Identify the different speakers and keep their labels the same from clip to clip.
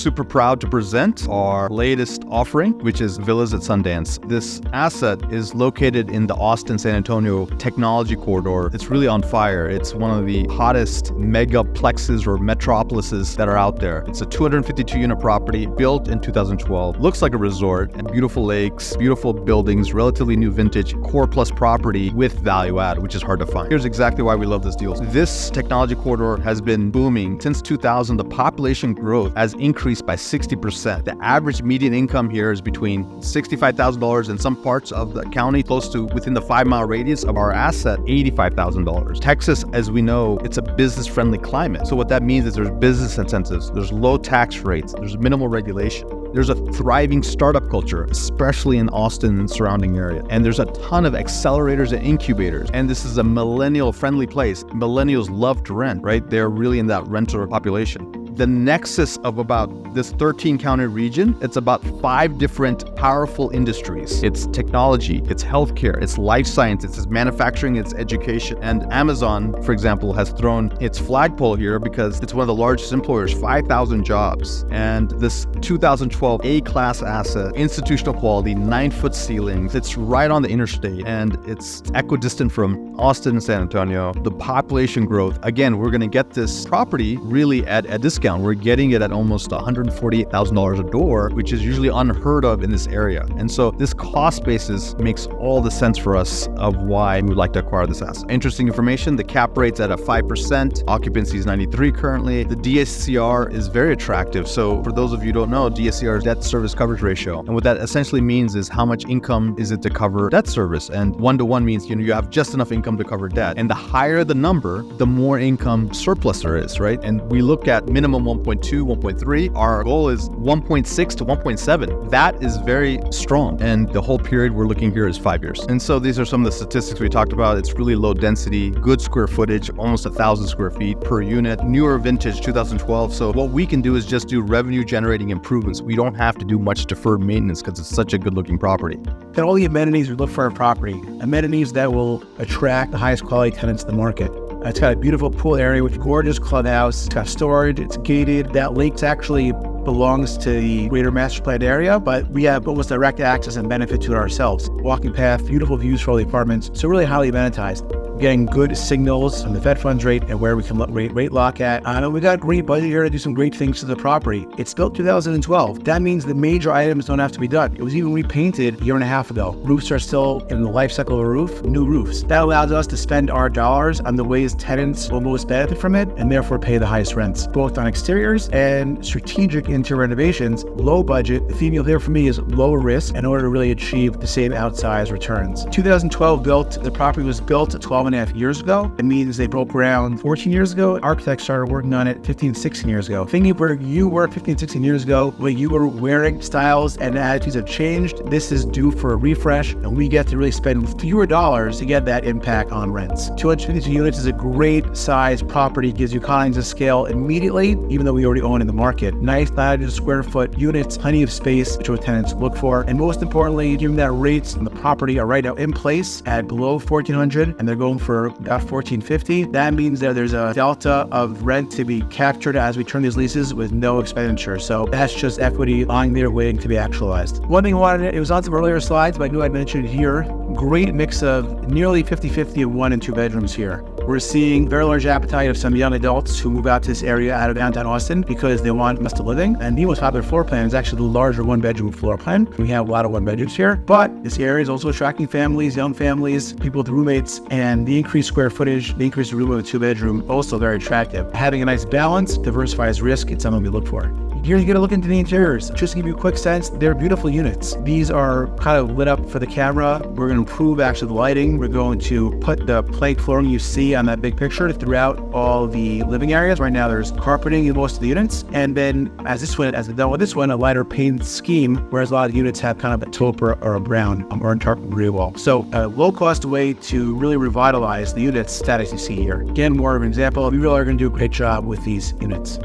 Speaker 1: super proud to present our latest offering, which is Villas at Sundance. This asset is located in the Austin-San Antonio technology corridor. It's really on fire. It's one of the hottest megaplexes or metropolises that are out there. It's a 252-unit property built in 2012. Looks like a resort, and beautiful lakes, beautiful buildings, relatively new vintage, core plus property with value add, which is hard to find. Here's exactly why we love this deal. This technology corridor has been booming. Since 2000, the population growth has increased by 60%. The average median income here is between $65,000 in some parts of the county, close to within the 5-mile radius of our asset, $85,000. Texas, as we know, it's a business-friendly climate. So what that means is there's business incentives, there's low tax rates, there's minimal regulation. There's a thriving startup culture, especially in Austin and surrounding area. And there's a ton of accelerators and incubators. And this is a millennial-friendly place. Millennials love to rent, right? They're really in that renter population. The nexus of about this 13-county region, it's about 5 different powerful industries. It's technology, it's healthcare, it's life sciences, it's manufacturing, it's education. And Amazon, for example, has thrown its flagpole here because it's one of the largest employers, 5,000 jobs. And this 2012 A-class asset, institutional quality, 9-foot ceilings, it's right on the interstate, and it's equidistant from Austin and San Antonio. The population growth, again, we're going to get this property really at a discount. We're getting it at almost $148,000 a door, which is usually unheard of in this area. And so this cost basis makes all the sense for us of why we would like to acquire this asset. Interesting information, the cap rate's at a 5%, occupancy is 93 currently. The DSCR is very attractive. So for those of you who don't know, DSCR is debt service coverage ratio. And what that essentially means is how much income is it to cover debt service? And 1-to-1 means, you have just enough income to cover debt. And the higher the number, the more income surplus there is, right? And we look at minimum 1.2, 1.3. Our goal is 1.6 to 1.7. That is very strong. And the whole period we're looking here is 5 years. And so these are some of the statistics we talked about. It's really low density, good square footage, almost 1,000 square feet per unit, newer vintage 2012. So what we can do is just do revenue generating improvements. We don't have to do much deferred maintenance because it's such a good looking property.
Speaker 2: Got all the amenities we look for in a property. Amenities that will attract the highest quality tenants in the market. It's got a beautiful pool area with gorgeous clubhouse. It's got storage, it's gated. That lake actually belongs to the greater master planned area, but we have almost direct access and benefit to it ourselves. Walking path, beautiful views for all the apartments. So really highly amenitized. Getting good signals on the Fed funds rate and where we can rate lock at. And we got a great budget here to do some great things to the property. It's built 2012. That means the major items don't have to be done. It was even repainted a year and a half ago. Roofs are still in the life cycle of a roof, new roofs. That allows us to spend our dollars on the ways tenants will most benefit from it and therefore pay the highest rents, both on exteriors and strategic interior renovations. Low budget. The theme you'll hear from me is lower risk in order to really achieve the same outsized returns. 2012 built, the property was built 12.5 years ago. It means they broke ground 14 years ago. Architects started working on it 15, 16 years ago. Thinking where you were 15, 16 years ago, what you were wearing, styles and attitudes have changed. This is due for a refresh, and we get to really spend fewer dollars to get that impact on rents. 252 units is a great size property, gives you economies of scale immediately, even though we already own in the market. Nice 900 square foot units, plenty of space, which is what tenants look for. And most importantly, given that rates on the property are right now in place at below $1,400, and they're going for about $1,450. That means that there's a delta of rent to be captured as we turn these leases with no expenditure. So that's just equity lying there waiting to be actualized. One thing I wanted, it was on some earlier slides, but I knew I'd mention it here. Great mix of nearly 50-50 of 1 and 2 bedrooms here. We're seeing very large appetite of some young adults who move out to this area out of downtown Austin because they want master living. And the most popular floor plan is actually the larger 1-bedroom floor plan. We have a lot of 1-bedrooms here, but this area is also attracting families, young families, people with roommates, and the increased square footage, the increased room of a 2-bedroom, also very attractive. Having a nice balance diversifies risk. It's something we look for. Here you get a look into the interiors. Just to give you a quick sense, they're beautiful units. These are kind of lit up for the camera. We're going to improve actually the lighting. We're going to put the plank flooring you see on that big picture throughout all the living areas. Right now there's carpeting in most of the units. And then as we're done with this one, a lighter paint scheme, whereas a lot of units have kind of a taupe or a brown or a dark gray wall. So a low cost way to really revitalize the units that as you see here. Again, more of an example. We really are going to do a great job with these units.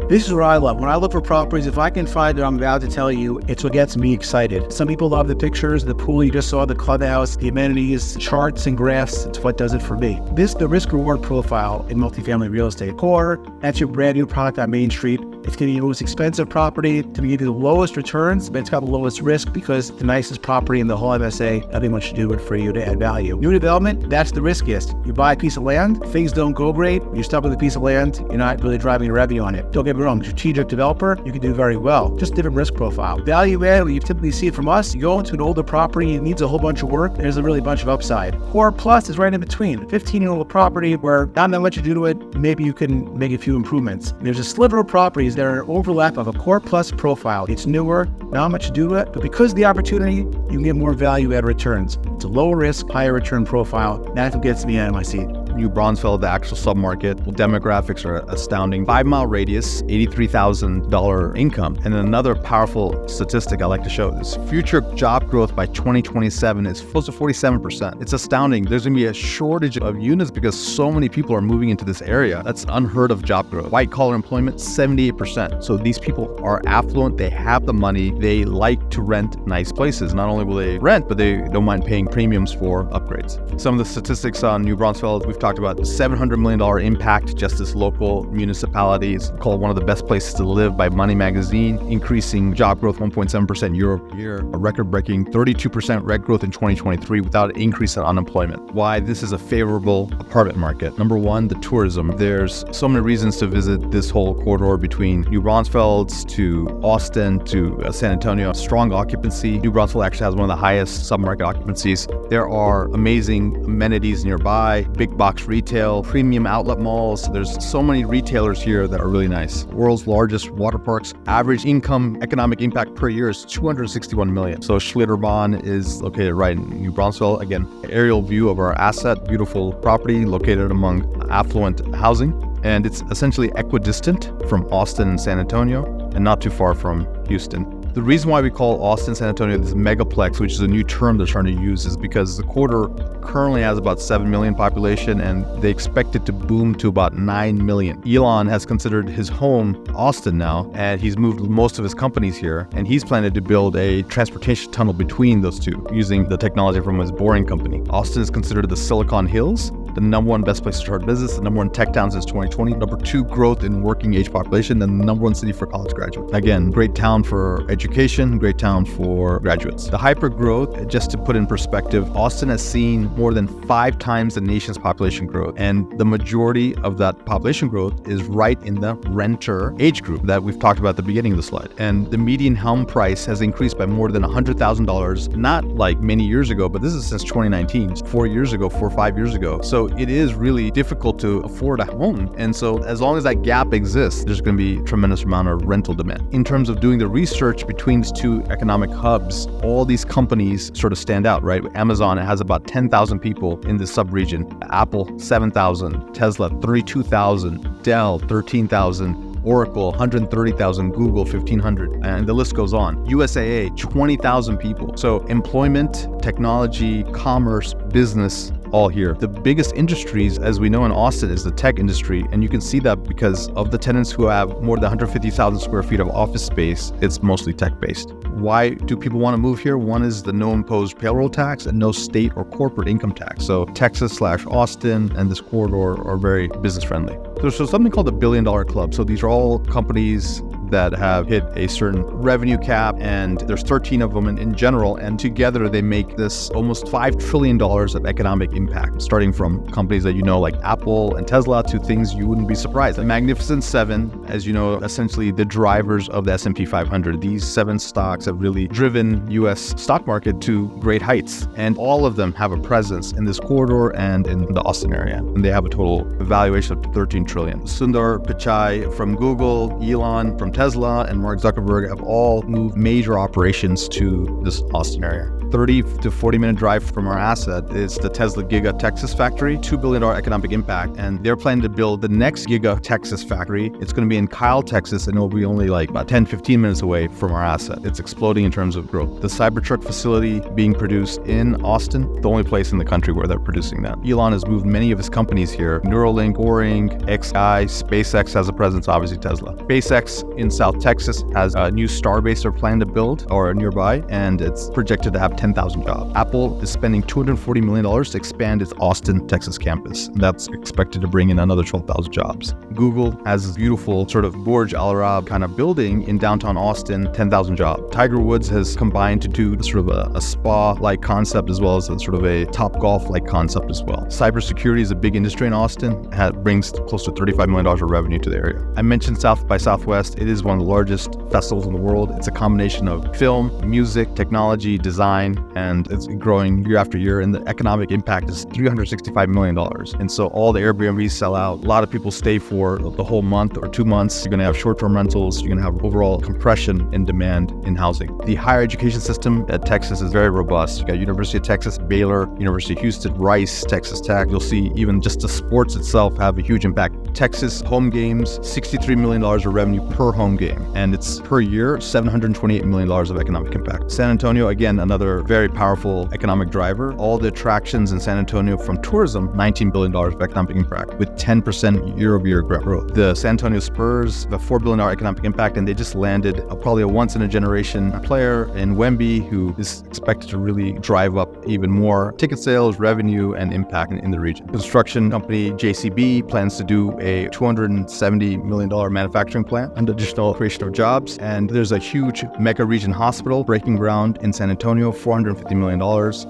Speaker 2: This is what I love. When I look for properties, if I can find what I'm about to tell you, it's what gets me excited. Some people love the pictures, the pool you just saw, the clubhouse, the amenities, charts and graphs. It's what does it for me. The risk reward profile in multifamily real estate. Core, that's your brand new product on Main Street. It's going to be the most expensive property to give you the lowest returns, but it's got the lowest risk because it's the nicest property in the whole MSA. Nothing much to do it for you to add value. New development, that's the riskiest. You buy a piece of land, things don't go great, you're stuck with a piece of land, you're not really driving a revenue on it. Don't get me wrong, strategic developer, you can do very well. Just different risk profile. Value add, you typically see it from us, you go into an older property, it needs a whole bunch of work, there's a really bunch of upside. Core plus is right in between. 15-year-old property where not that much to do to it, maybe you can make a few improvements. There's a sliver of properties that are an overlap of a core plus profile. It's newer, not much to do to it, but because of the opportunity, you can get more value add returns. It's a lower risk, higher return profile. That's what gets me out of my seat.
Speaker 1: New Braunfels, the actual submarket. Well, demographics are astounding. 5-mile radius, $83,000 income. And then another powerful statistic I like to show is future job growth by 2027 is close to 47%. It's astounding. There's going to be a shortage of units because so many people are moving into this area. That's unheard of job growth. White collar employment, 78%. So these people are affluent. They have the money. They like to rent nice places. Not only will they rent, but they don't mind paying premiums for upgrades. Some of the statistics on New Braunfels, we've talked about $700 million impact just this local municipality. It's called one of the best places to live by Money Magazine, increasing job growth 1.7% year over year, a record-breaking 32% rent growth in 2023 without an increase in unemployment. Why this is a favorable apartment market. Number one, the tourism. There's so many reasons to visit this whole corridor between New Braunfels to Austin to San Antonio. Strong occupancy. New Braunfels actually has one of the highest submarket occupancies. There are amazing amenities nearby, big box retail, premium outlet malls. There's so many retailers here that are really nice. World's largest water parks. Average income, economic impact per year is $261 million. So Schlitterbahn is located right in New Braunfels. Again, aerial view of our asset, beautiful property located among affluent housing. And it's essentially equidistant from Austin and San Antonio and not too far from Houston. The reason why we call Austin, San Antonio this megaplex, which is a new term they're trying to use, is because the corridor currently has about 7 million population and they expect it to boom to about 9 million. Elon has considered his home Austin now, and he's moved most of his companies here, and he's planning to build a transportation tunnel between those two using the technology from his Boring company. Austin is considered the Silicon Hills, the number one best place to start business, the number one tech town since 2020, number two growth in working age population, and the number one city for college graduates. Again, great town for education, great town for graduates. The hyper growth, just to put in perspective, Austin has seen more than 5 times the nation's population growth, and the majority of that population growth is right in the renter age group that we've talked about at the beginning of the slide. And the median home price has increased by more than $100,000, not like many years ago, but this is since 2019, 4 or 5 years ago. So it is really difficult to afford a home. And so as long as that gap exists, there's going to be a tremendous amount of rental demand. In terms of doing the research between these two economic hubs, all these companies sort of stand out, right? Amazon has about 10,000 people in this sub-region. Apple, 7,000. Tesla, 32,000. Dell, 13,000. Oracle, 130,000, Google, 1,500, and the list goes on. USAA, 20,000 people. So employment, technology, commerce, business, all here. The biggest industries, as we know in Austin, is the tech industry, and you can see that because of the tenants who have more than 150,000 square feet of office space, it's mostly tech-based. Why do people want to move here? One is the no imposed payroll tax and no state or corporate income tax. So Texas/Austin and this corridor are very business-friendly. There's something called the $1 billion club. So these are all companies that have hit a certain revenue cap, and there's 13 of them in general, and together they make this almost $5 trillion of economic impact, starting from companies that you know like Apple and Tesla to things you wouldn't be surprised. The Magnificent Seven, as you know, essentially the drivers of the S&P 500. These 7 stocks have really driven U.S. stock market to great heights, and all of them have a presence in this corridor and in the Austin area, and they have a total valuation of $13 trillion. Sundar Pichai from Google, Elon from Tesla, and Mark Zuckerberg have all moved major operations to this Austin area. 30 to 40 minute drive from our asset is the Tesla Giga Texas factory, $2 billion economic impact, and they're planning to build the next Giga Texas factory. It's going to be in Kyle, Texas, and it'll be only like about 10-15 minutes away from our asset. It's exploding in terms of growth. The Cybertruck facility being produced in Austin, the only place in the country where they're producing that. Elon has moved many of his companies here. Neuralink, Boring, XI, SpaceX has a presence, obviously Tesla. SpaceX in South Texas has a new starbase they're planning to build or nearby, and it's projected to have 10,000 jobs. Apple is spending $240 million to expand its Austin, Texas campus. That's expected to bring in another 12,000 jobs. Google has this beautiful sort of Burj Al Arab kind of building in downtown Austin, 10,000 jobs. Tiger Woods has combined to do sort of a spa-like concept as well as a sort of a Top Golf-like concept as well. Cybersecurity is a big industry in Austin. It brings close to $35 million of revenue to the area. I mentioned South by Southwest. It is one of the largest festivals in the world. It's a combination of film, music, technology, design, and it's growing year after year. And the economic impact is $365 million. And so all the Airbnbs sell out. A lot of people stay for the whole month or 2 months. You're going to have short-term rentals. You're going to have overall compression in demand in housing. The higher education system at Texas is very robust. You got University of Texas, Baylor, University of Houston, Rice, Texas Tech. You'll see even just the sports itself have a huge impact. Texas home games, $63 million of revenue per home game. And it's per year, $728 million of economic impact. San Antonio, again, another very powerful economic driver. All the attractions in San Antonio from tourism, $19 billion of economic impact with 10% year-over-year growth. The San Antonio Spurs, the $4 billion economic impact, and they just landed probably a once-in-a-generation player in Wemby who is expected to really drive up even more ticket sales, revenue, and impact in the region. Construction company JCB plans to do a $270 million manufacturing plant and additional creation of jobs. And there's a huge mega region hospital breaking ground in San Antonio, $450 million,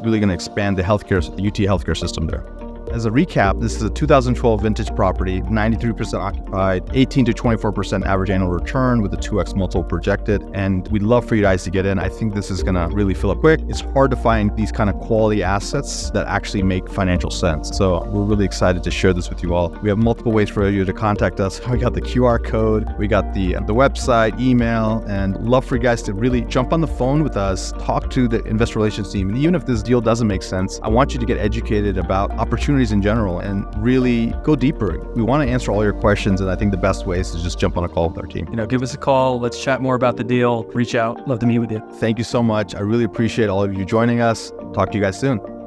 Speaker 1: really going to expand the UT healthcare system there. As a recap, this is a 2012 vintage property, 93% occupied, 18 to 24% average annual return with a 2x multiple projected. And we'd love for you guys to get in. I think this is going to really fill up quick. It's hard to find these kind of quality assets that actually make financial sense. So we're really excited to share this with you all. We have multiple ways for you to contact us. We got the QR code, we got the website, email, and love for you guys to really jump on the phone with us, talk to the investor relations team. And even if this deal doesn't make sense, I want you to get educated about opportunities in general and really go deeper. We want to answer all your questions, and I think the best way is to just jump on a call with our team.
Speaker 3: Give us a call. Let's chat more about the deal. Reach out. Love to meet with you.
Speaker 1: Thank you so much. I really appreciate all of you joining us. Talk to you guys soon.